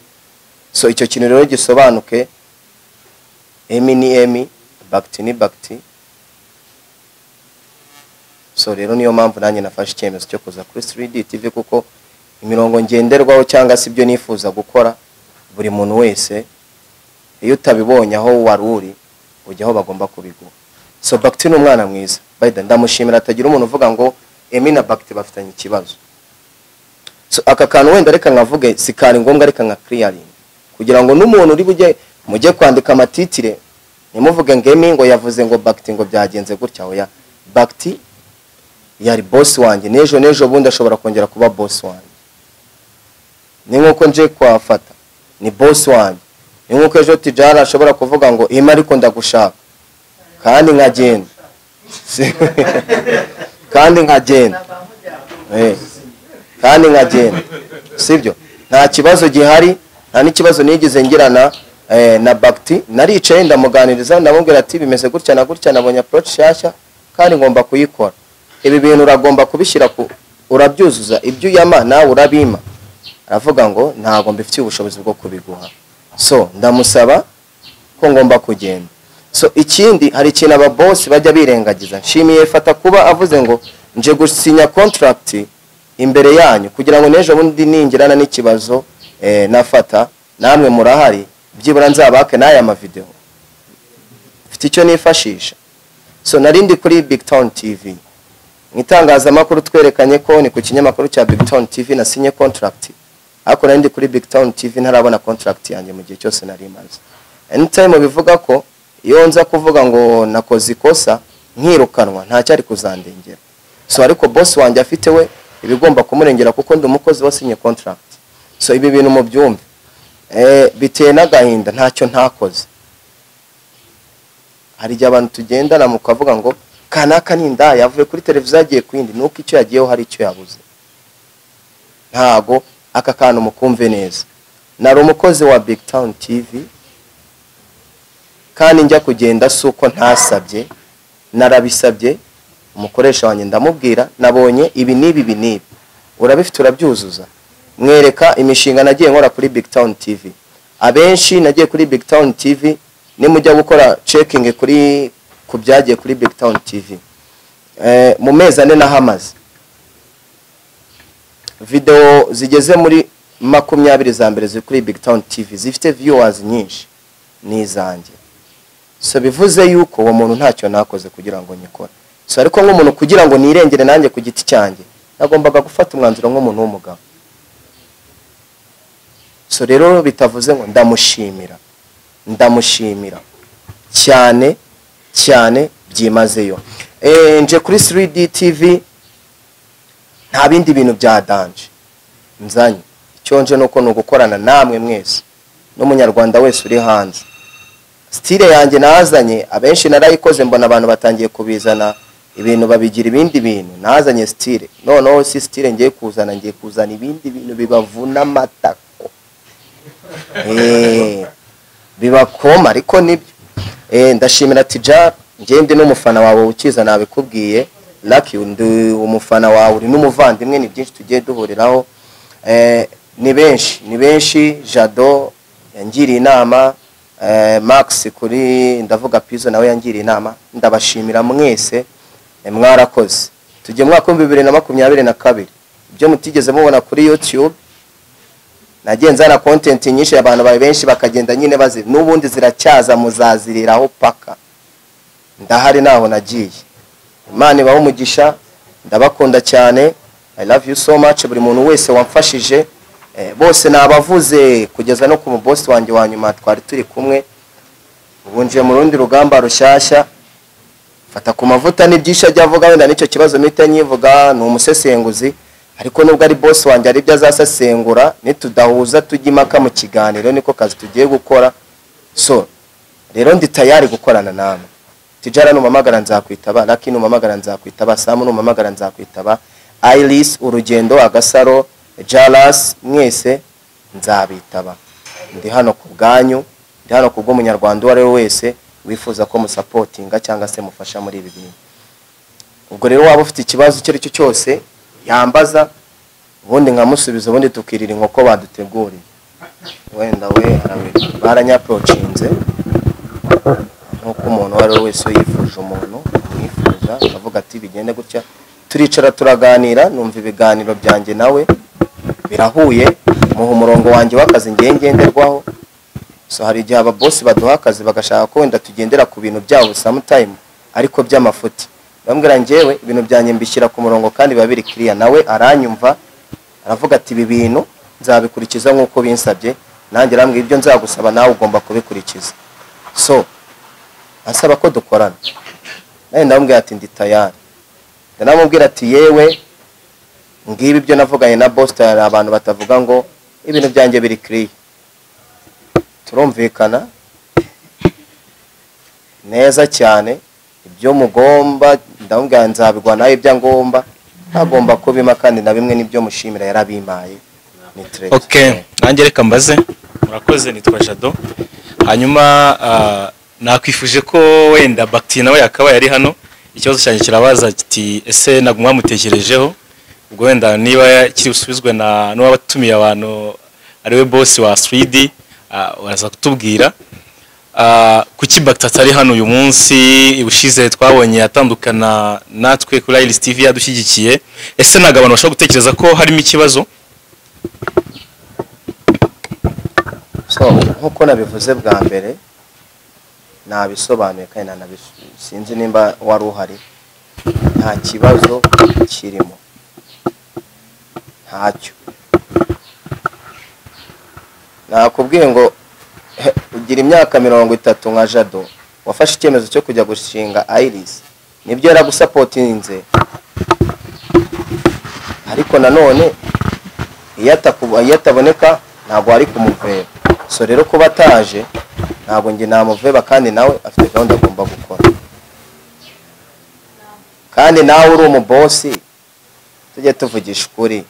So icyo kintu rero gisobanuke. Emi ni Emi, bact ni bact. So rero niyo mpamvu nanjye nafashe icyemezo cyo kuza kuri 3D TV, kuko imirongo ngenderwaho cyangwa se ibyo nifuza gukora buri muntu wese iyo utabibonye aho wari uri ujyaho bagomba kubiguha. So bact ni umwana mwiza, bayida ndamushimira, atagira umuntu uvuga ngo Emi na bact bafitanye ikibazo. So aka kantu wenda reka nkavuge sikari ngombwa, reka nka clearing kugira ngo n'umuntu uri mujye kwandika amatitire nimuvuge ngo Emi ngo yavuze ngo bact ngo byagenze gutya. Oya, bact yari boss wanjye, nejo bundi ashobora kongera kuba boss wanjye. Ni nkuko nje kwafata ni boss wanjye, ni nkuko ejo tijara ashobora kuvuga ngo Emi ariko ndagushaka kandi nkagenda kandi nkagenda sibyo, nta kibazo gihari, nta n'ikibazo nigeze ngirana na bact. Naricaye ndamuganiriza ndamubwira ati bimeze gutya na gutya, nabonye approach shyashya kandi ngomba kuyikora. Ibi bintu uragomba kubishyira urabyuzuza, ibyo uyama nawe urabima. Aravuga ngo ntago mbifitiye ubushobozi bwo kubiguha. So ndamusaba ko ngomba kugenda. So ikindi hari ikintu aba boss bajya birengagiza. Nshimiye Fatakuba avuze ngo nje gusinya contract imbere yanyu kugira ngo nejo bundi ningirana n'ikibazo nafata namwe murahari, byibura nzabake n'aya ma video mfite icyo nifashisha. So narindi kuri Big Town TV mwitangazamakuru twerekanye ko ni ku kinyamakuru cya Big Town TV nasinye contract, ariko narindi kuri Big Town TV ntarabona contract yanjye mu gihe cyose narimaze. Anytime bivuga ko iyo nza kuvuga ngo nakoze ikosa nkirukanwa nta cyari kuzandengera. So ariko boss wanjye afite we ibigomba kumurengera kuko ndi umukozi wasinye contract. So ibi bintu mu byumve biteye n'agahinda, ntacyo ntakoze. Hari igihe abantu tugendana mukavuga ngo kanaka ninda yavuye kuri televiziyo agiye kwindi, nuko icyo yagiyeho hari icyo yabuze. Ntago aka kantu mukumve neza. Nari umukozi wa Big Town TV kandi njya kugenda suko ntasabye, narabisabye umukoresha wanjye ndamubwira nabonye ibi nibi urabifite urabyuzuza. Mwereka imishinga nagiye nkora kuri Big Town TV. Abenshi nagiye kuri Big Town TV nimujya gukora checking kuri kubyagiye kuri Big Town TV. Mu mezi ane nahamaze video zigeze muri 20 za mbere ziri kuri Big Town TV zifite viewers nyinshi nizanjye. So bivuze yuko uwo muntu ntacyo nakoze kugira ngo nyikore. so ariko nk'umuntu kugira ngo nirengere nanjye ku giti cyanjye nagombaga gufata umwanzuro nk'umuntu w'umugabo. So rero bitavuze ngo ndamushimira cyane cyane byimazeyo. Nje kuri 3D TV nta bindi bintu bya danje nzanye, icyo nje nuko nugukorana namwe mwese n'umunyarwanda wese uri hanze. Style yanjye nazanye abenshi narayikoze, mbona abantu batangiye kubizana ibintu babigira ibindi bintu. Nazanye style, noneho si style ngiye kuzana ibindi bintu bibavuna amatako bibakoma, ariko nibyo. Ndashimira Tija, ngende n'umufana wawe ukiza nabikubwiye. Lucky ndi umufana wawe, uri n'umuvandimwe, ni byinshi tugiye duhuriraho. Ni benshi Jado yangiriye inama, Max kuri ndavuga Pizo nawe yangiriye inama. Ndabashimira mwese, mwarakoze. Tujye mwaka 2022 ibyo mutigeze mubona kuri YouTube. Nagenza na content nyinshi abantu bawe benshi bakagenda nyine bazi n'ubundi ziracyaza, muzaziriraho paka. Ndahari naho nagiye. Imana ibaho umugisha, ndabakunda cyane. I love you so much. Buri muntu wese wamfashije, bose nabavuze kugeza no ku boss wanjye wa nyuma twari turi kumwe. Ubunje mu rundi rugamba rushyashya. Fatakumavuta ni byinshi ajya avuga, wenda nicyo kibazo mpita nyivuga. Ni umusesenguzi, ariko nubwo ari boss wanjye ari byo azasesengura, nitudahuza tujya impaka mu kiganiro, niko kazi tugiye gukora. So rero ndi tayari gukorana namwe. Tijara numamagara nzakwitaba, Lucky numamagara nzakwitaba, Sam numamagara nzakwitaba, Iris urugendo Agasaro Jalas mwese nzabitaba. Ndi hano ku bwanyu, ndi hano kubwo umunyarwanda uwo ari we wese wifuza ko musupportinga cyangwa se mufasha muri ibi bintu. Ubwo rero waba ufite ikibazo icyo ari cyo cyose yambaza, ubundi nkamusubiza, ubundi tukirira inkoko baduteguriye. Wenda we baranyaprocinze nkuko umuntu wari wese yifuje umuntu mwifuza, avuga ati bigende gutya. Turicara turaganira, numva ibiganiro byanjye nawe birahuye, muha umurongo wanjye w'akazi ngenderwaho. So hari igihe aba boss baduha akazi bagashaka ko wenda tugendera ku bintu byabo sometime ariko by'amafuti. Bambwira njyewe ibintu byanjye mbishyira ku murongo kandi babiri clear. Nawe aranyumva aravuga ati ibi bintu nzabikurikiza nkuko binsabye, nanjye rambwira ibyo nzagusaba nawe ugomba kubikurikiza. So asaba ko dukorana, nawe ndamubwira ati ndi tayari. Ndanamubwira ati yewe ngibi ibyo navuganye na boss, hari abantu batavuga ngo ibintu byanjye biri clear. Turumvikana neza cyane, ibyo mugomba ndamubwira nzabigwa nawe, ibyo ngomba ntagomba kubima, kandi na bimwe nibyo mushimira yarabimaye. Ni trade.
Okay, nanjye reka mbaze. Murakoze, nitwa Jado. Hanyuma nakwifuje ko wenda bact nawe yakaba yari hano. Ikibazo cyane kirabaza kiti ese nagumwa mutekerejeho, ubwo wenda niba kiri usubizwe na n'abatumiye abantu ari we boss wa 3D, waraza kutubwira kuki bact atari hano uyu munsi. Ubushize twabonye atandukana natwe kuri Iris TV yadushyigikiye. Ese naga abantu bashaka gutekereza ko harimo ikibazo?
So nkuko nabivuze bwa mbere nabisobanuye kandi sinzi nimba wari uhari, nta kibazo kirimo, ntacyo. Nakubwiye ngo ugira imyaka 30 nka Jado wafashe icyemezo cyo kujya gushinga Iris, nibyo yaragusupportinze, ariko nanone iyo ataboneka ntabwo ari kumuveba. So rero ko bataje ntabwo nge namuveba, kandi nawe afite gahunda agomba gukora. Kandi nawe uri umubosi, tujye tuvugisha ukuri.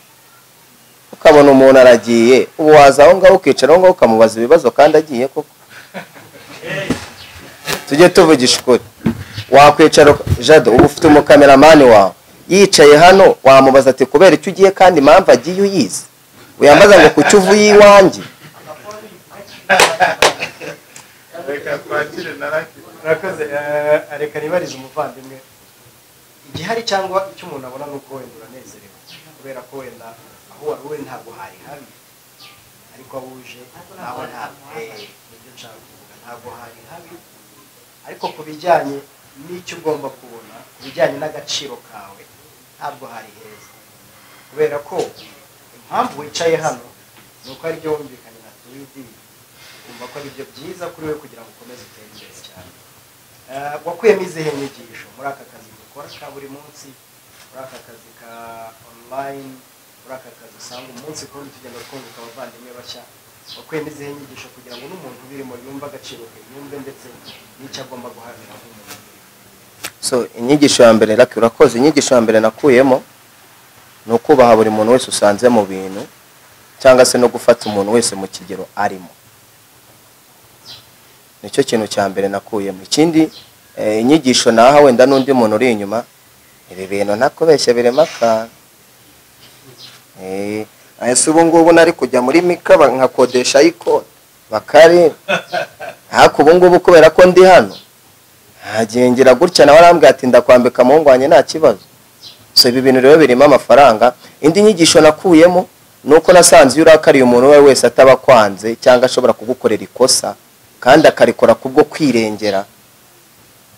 Ukabona umuntu aragiye, ubu waza aho ngaho ukicara aho ngaho ukamubaza ibibazo kandi agiye koko. Tujye tuvugisha ukuri. Wakwicara Jado, ubu ufite umukameramani wawe yicaye hano, wamubaza ati kubera icyo ugiye kandi impamvu agiye uyizi. Uyambaza ngo kuki uvuye iwanjye.
Murakoze, areka nibarize umuvandimwe igihari cyangwa icyo umuntu abona nuko wenda uranezerewe kubera ko wenda aho wari uri ntabwo hari habi, ariko abuje naho ntabwo nibyo nshaka kuvuga, ntabwo hari habi. Ariko ku bijyanye n'icyo ugomba kubona ku bijyanye n'agaciro kawe ntabwo hari heza, kubera ko impamvu wicaye hano ni uko aribyo wumvikanye na tuwidi, ukumva ko aribyo byiza kuri we kugira ngo ukomeze utere imbere cyane. Wakuyemo izihe nyigisho muri aka kazi dukora ka buri munsi, muri aka kazi ka online, muri aka kazi usanga umunsi kundi tugenda twunguka abavandimwe bashya? Wakuyemo izihe nyigisho kugira ngo n'umuntu ubirimo yumve agaciro ke, yumve ndetse n'icyo agomba guharanira nk'umuntu?
So inyigisho ya mbere Lucky, urakoze. Inyigisho ya mbere nakuyemo ni ukubaha buri muntu wese usanze mu bintu, cyangwa se no gufata umuntu wese mu kigero arimo. Nicyo kintu cya mbere nakuyemo. Ikindi inyigisho naha wenda n'undi muntu uri inyuma, ibi bintu ntakubeshya birema akantu. Ese ubu ngubu nari kujya muri Mika nkakodesha ikoti bakari, ariko ubu ngubu kubera ko ndi hano hagengera gutya nawe arambwira ati ndakwambika mu ngwanye nta kibazo. So ibi bintu rero birimo amafaranga. Indi nyigisho nakuyemo nuko nasanze iyo urakariye umuntu we wese ataba kwanze cyangwa ashobora kugukorera ikosa kandi akarikora kubwo kwirengera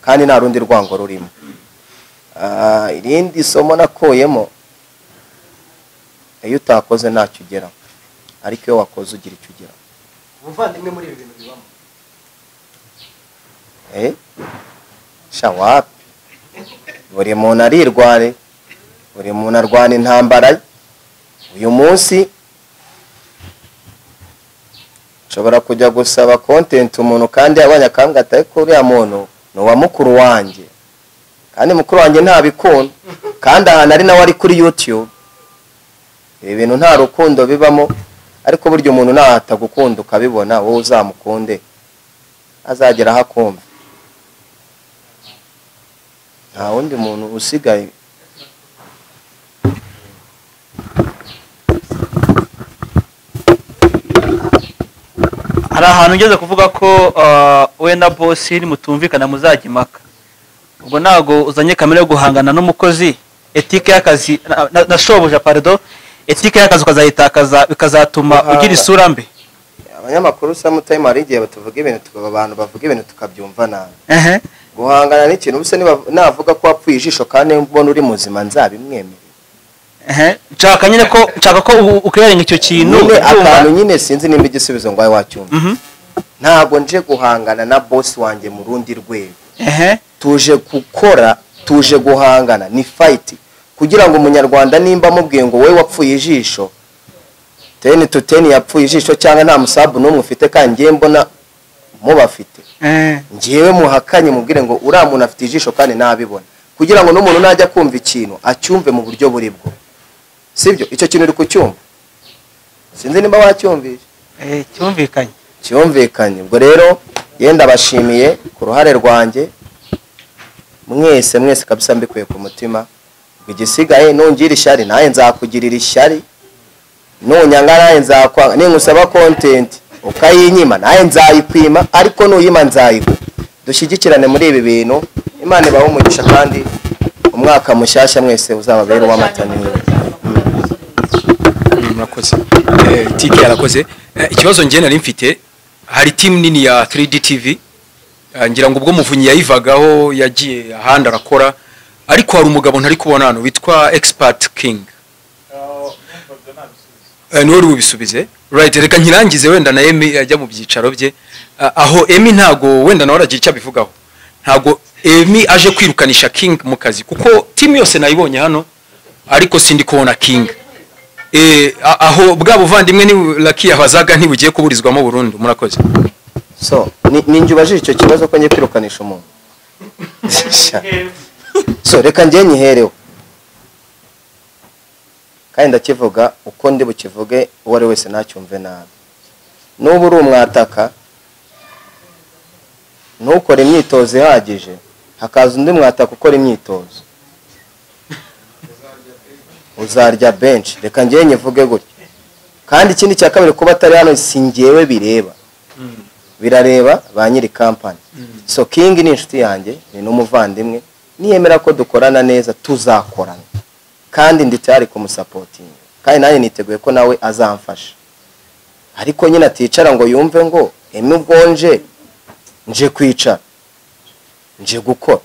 kandi nta rundi rwango rurimo. Irindi somo nakuyemo, iyo utakoze ntacyo ugeraho, ariko iyo wakoze ugira icyo ugeraho.
Ubuvandimwe muri ibi bintu bibamo
shawapi, buri muntu arirware, buri muntu arwana intambara. Uyu munsi nshobora kujya gusaba content umuntu kandi yabonye akambwira ati ariko uriya muntu ni uwa mukuru wanjye, kandi mukuru wanjye ntabikunda, kandi ahantu ari nawe ari kuri YouTube. Ibi bintu nta rukundo bibamo, ariko burya umuntu natagukunda ukabibona, wowe uzamukunde azagera aho akumva. Nta wundi muntu usigaye.
hari ahantu ugeze kuvuga ko we na boss mutumvikana muzajya impaka. Ubwo ntago uzanye kamera yo guhangana n'umukozi, etike y'akazi na shobuja pardon, etike y'akazi ukazayitakaza bikazatuma ugira isura mbi.
Abanyamakuru sometimes hari igihe batuvuga ibintu abantu bavuga ibintu tukabyumva nabi. Guhangana n'ikintu ubuse navuga ko wapfuye ijisho kandi mbona uri muzima nzabimwemera.
Nshaka nyine ko ukirenga icyo kintu
akantu nyine sinzi nimba igisubizo ngo wacyumva. Ntabwo nje guhangana na boss wanjye mu rundi rwego. Tuje gukora, tuje guhangana, ni fight kugira ngo umunyarwanda nimba amubwiye ngo wowe wapfuye ijisho 10 to 10 yapfuye ijisho cyangwa nta musabu n'umwe ufite kandi ngiye mbona mubafite, ngiyewe muhakanye mubwire ngo uriya muntu afite ijisho kandi nabibona, kugira ngo n'umuntu najya kumva ikintu acyumve mu buryo buri bwo. Sibyo icyo kintu uri kucyumva? Sinzi nimba wacyumvise. Cyumvikanye. Ubwo rero yenda bashimiye ku ruhare rwanjye mwese kabisa, mbikuye ku mutima. Igisigaye nungira ishyari naye nzakugirira ishyari, nunyanga naye nzakwanga, ningusaba content ukayinyima naye nzayikwima, ariko nuyima nzayiho. Dushyigikirane muri ibi bintu. Imana ibahe umugisha kandi umwaka mushyashya mwese uzababera uw'amataniro.
Murakoze. TK yarakoze. Ikibazo ngiye nari mfite, hari team nini ya 3D TV, ngira ngo ubwo muvunyi yayivagaho yagiye ahandi arakora, ariko hari umugabo ntari kubona hano witwa Expert King. Niwe ubisubize. Right, reka nkirangize wenda na Emi ajya mu byicaro bye. Aho Emi ntago wenda nawe aragira icyo abivugaho. Ntago Emi aje kwirukanisha King mu kazi, kuko team yose nayibonye hano ariko sindi kubona King. Aho bwa buvandimwe ni Lucky yabazaga ntibugiye kuburizwamo burundu. Murakoze.
So ninjye ubajije icyo kibazo ko ngiye kwirukanisha umuntu. So reka ngiye nyihereho kandi ndakivuga uko ndi bukivuge uwo ari wese nacyumve nabi. N'ubu uri umwataka ntukore imyitozo ihagije, hakaza undi mwataka ukora imyitozo, uzarya bench. Reka ngiye nyivuge gutyo. Kandi ikindi cya kabiri, kuba atari hano singiyewe bireba, birareba ba nyiri company. So King ni inshuti yanjye, ni n'umuvandimwe, niyemera ko dukorana neza tuzakorana, kandi nditari kumusupporting, kandi naye niteguye ko nawe azamfasha. Ariko nyine aticara ngo yumve ngo Emi ubwonje nje kwicara, nje gukora.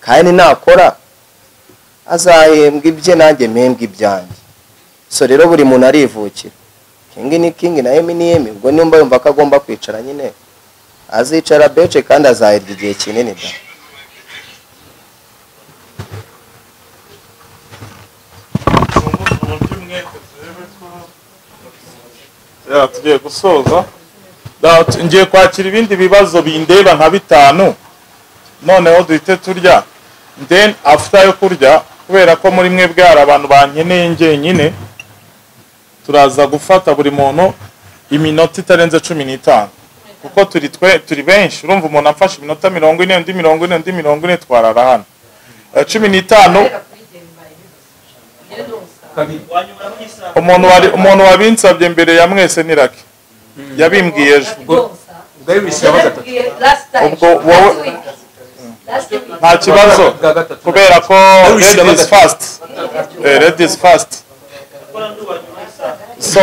kandi nakora azahembwa ibye nanjye mpembwa ibyanjye. So rero buri muntu arivukira, king ni king na emi ni emi. Ubwo nimba yumva ko agomba kwicara nyine azicara bece kandi azahirya igihe kinini da.
tugiye gusoza, ngiye kwakira ibindi bibazo bindeba nka bitanu, noneho duhite turya, then after yo kurya, kubera ko muri mwebwe hari abantu bankeneye njyenyine, turaza gufata buri muntu iminota itarenze 15, kuko turi benshi. Urumva umuntu afashe iminota 40, undi 40, undi 40, twarara hano 15. Umuntu wabinsabye mbere ya mwese ni Raki, yabimbwiye ejo. Ubwo wowe nta kibazo, kubera ko red is fast. So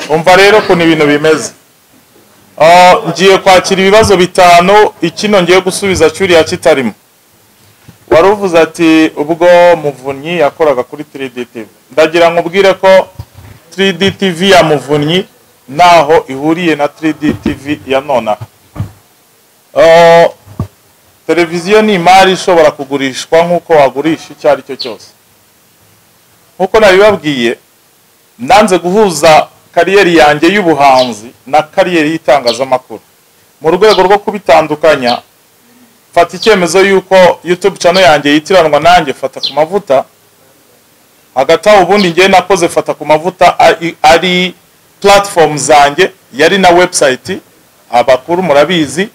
umva rero ukuntu ibintu bimeze. Ngiye kwakira ibibazo bitanu, ikino ngiye gusubiza cyuriya kitarimo. Waruvuze ati ubwo Muvunyi yakoraga kuri 3D TV. Ndagira ngo ubwire ko 3D TV ya Muvunyi naho ihuriye na 3D TV ya noneho. Televiziyo ni imari ishobora kugurishwa nk'uko wagurisha icyo ari cyo cyose. Nk'uko nabibabwiye, nanze guhuza kariyeri yanjye y'ubuhanzi na kariyeri y'itangazamakuru. Mu rwego rwo kubitandukanya, fata icyemezo yuko YouTube channel yanjye yitiranwa nanjye Fatakumavuta. Hagati aho ubundi ngiye nakoze Fatakumavuta ari platform zanjye, yari na website, abakuru murabizi,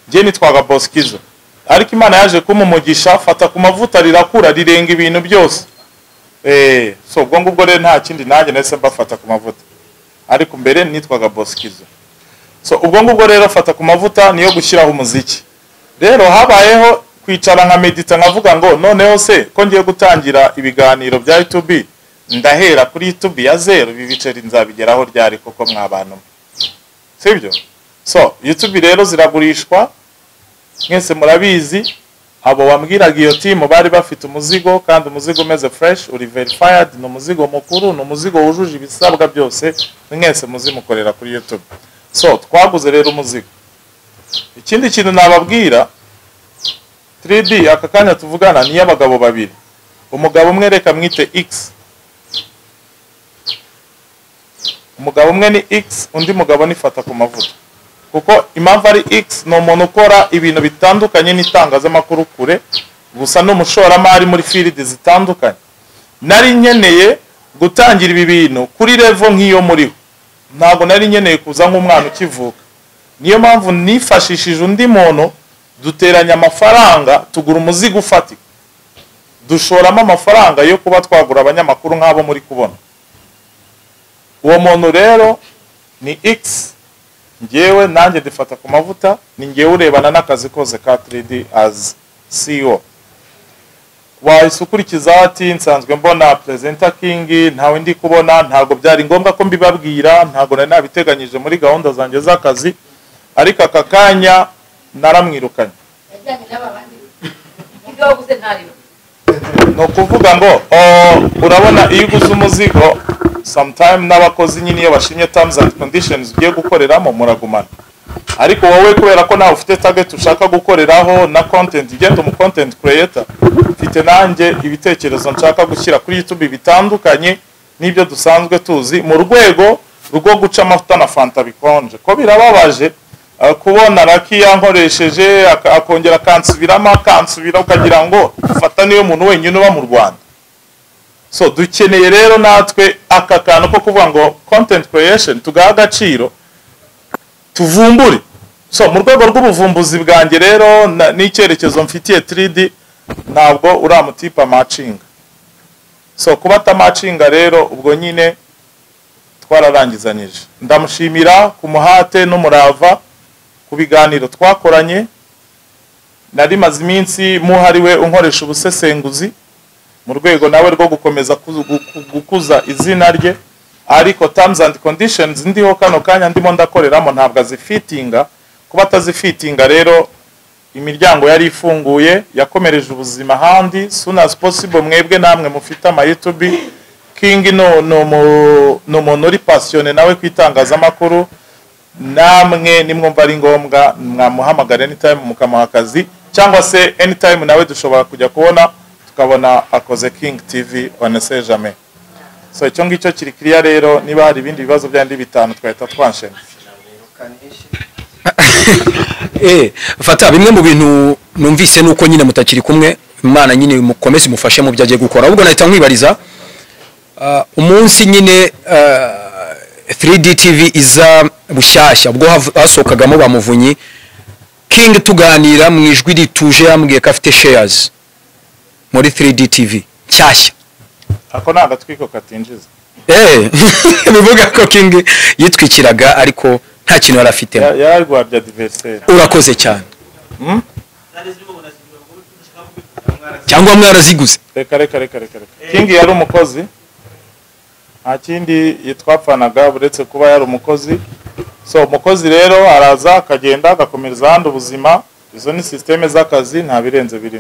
ngiye nitwaga Boskizo. Ariko Imana yaje kumumugisha, Fatakumavuta rirakura rirenga ibintu byose. So ubwo ngubwo rero nta kindi nanjye nese mba Fatakumavuta. Ariko mbere nitwaga Boskizo. So ubwo ngubwo rero Fatakumavuta niyo gushyiraho umuziki. Rero habayeho kwicara nka medita nkavuga ngo noneho se ko ngiye gutangira ibiganiro bya YouTube, ndahera kuri YouTube ya 0, ibi biceri nzabigeraho ryari koko mwabantu. Sibyo? So YouTube rero ziragurishwa, mwese murabizi. Abo wambwiraga iyo team bari bafite umuzigo, kandi umuzigo umeze fresh, uri verified, no muzigo mukuru, no muzigo wujuje ibisabwa byose, mwese muzimukorera kuri YouTube. So twaguze rero umuzigo. Ikindi kintu nababwira, 3D aka kanya tuvugana ni y'abagabo babiri. Umugabo umwe reka mwite X. Umugabo umwe ni X, undi mugabo ni Fatakumavuta. Kuko impamvu ari X, no umuntu ukora ibintu bitandukanye n'itangazamakuru kure, gusa n'umushoramari muri field zitandukanye. Nari nkeneye gutangira ibi bintu kuri level nk'iyo muriho. Ntabwo nari nkeneye kuza nk'umwana ukivuka. Niyo mpamvu nifashishije undi muntu, duteranya amafaranga, tugura umuzigo ufatika, dushoramo amafaranga yo kuba twagura abanyamakuru nk'abo muri kubona. Uwo muntu rero ni X, ngewe nanjye ndifata ku mavuta, ni ngewe urebana n'akazi kose ka 3D as CEO. Wahise ukurikiza ati nsanzwe mbona presenter king, ntawe ndi kubona, ntago byari ngombwa ko mbibabwira, ntago nari nabiteganyije muri gahunda zanjye z'akazi, ariko aka kanya naramwirukanye. No kuvuga ngo urabona iyo uguze umuzigo sometime n'abakozi nyine iyo bashimye terms and conditions ugiye gukoreramo muragumana, ariko wowe kubera ko nawe ufite target ushaka gukoreraho na content, igenda mu content creator, mfite nanjye ibitekerezo nshaka gushyira kuri YouTube bitandukanye n'ibyo dusanzwe tuzi, mu rwego rwo guca amavuta na fanta bikonje. Ko birababaje kubona Raki yankoresheje akongera kansubira ukagira ngo fata niyo muntu wenyine uba mu Rwanda. So dukeneye rero natwe aka kantu ko kuvuga ngo content creation tugaha agaciro tuvumbure. So mu rwego rw'ubuvumbuzi bwanjye rero n'icyerekezo mfitiye 3D, ntabwo uramutipa matching. So kubata matching rero ubwo nyine twararangizanyije. Ndamushimira ku muhate n'umurava ku biganiro twakoranye, nari maze iminsi muhariwe unkoresha ubusesenguzi mu rwego nawe rwo gukomeza gukuza izina rye, ariko terms and conditions ndiho kano kanya ndimo ndakoreramo ntabwo azifitinga. Kuba atazifitinga rero imiryango yari ifunguye, yakomereje ubuzima handi soon as possible. Mwebwe namwe mufite ama YouTube, King no umuntu uri passionné nawe kwitangazamakuru, namwe nimwumva ari ngombwa mwamuhamagara anytime mukamuha akazi, cyangwa se anytime nawe dushobora kujya kubona tukabona akoze King TV on sait jamais. So icyo ngicyo kiri clear rero. Niba hari ibindi bibazo byandi bitanu twahita twanshena.
Fata bimwe mu bintu numvise nuko nyine mutakiri kumwe, Imana nyine mukomeze mufashe mu byagiye gukora. Ahubwo nahita nkwibariza umunsi nyine 3D TV iza bushyashya ubwo hasokagamo bamuvunyi King tuganira mu ijwi rituje yambwiye ko afite shares muri 3D TV cyashya.
Ako naga twiko katinjiza.
Bivuga ko King yitwikiraga ariko nta kintu yarafite.
Yararwabya adversaire.
Urakoze cyane. Cyangwa mwaraziguze.
Reka. King yari umukozi. Nta kindi yitwapfanaga buretse kuba yari umukozi. So umukozi rero araza akagenda agakomereza handi ubuzima. Izo ni systeme z'akazi nta birenze biri.